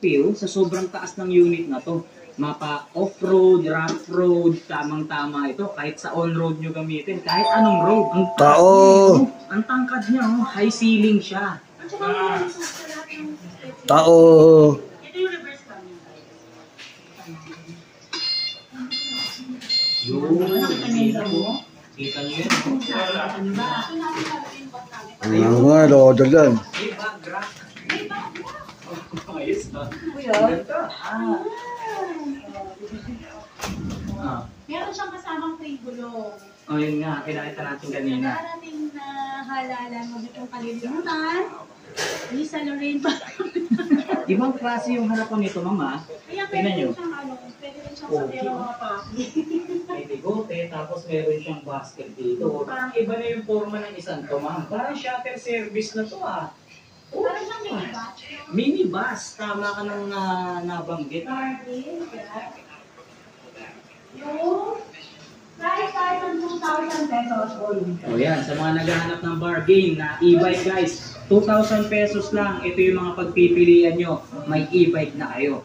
Pero sa sobrang taas ng unit na to, mapa off-road, rough road, tamang-tama ito. Kahit sa on-road nyo gamitin, kahit anong road. Ang taas niya, oh. Ang tangkad niya, oh. High ceiling siya. Tao. Ito yung reverse kami. Yun. Kita mo? Kita nyo yun. Ang mga order dyan. May background. Ayos na. Kuya? Meron siyang kasamang tribulo. Oh, yun nga. Kinakita natin kanina. Darating na halalan mo dito kalilimutan. Lisa Lorraine pa. Ibang klase yung harapan nito, mama. Kaya pwede Tingnan nyo. rin siyang pwede rin siyang sa pero mga paki. May bigote, tapos meron siyang basket dito. Parang iba na yung forma ng isang to, ma'am. Parang shuttle service na to, ah. Oh, Parang siyang minibus. minibus. Tama ka nang nabanggit. Yung price tayo ng 2,000 pesos. O yan, sa mga naghahanap ng bargain na e-bike, guys, 2,000 pesos lang. Ito yung mga pagpipilian nyo. May e-bike na kayo.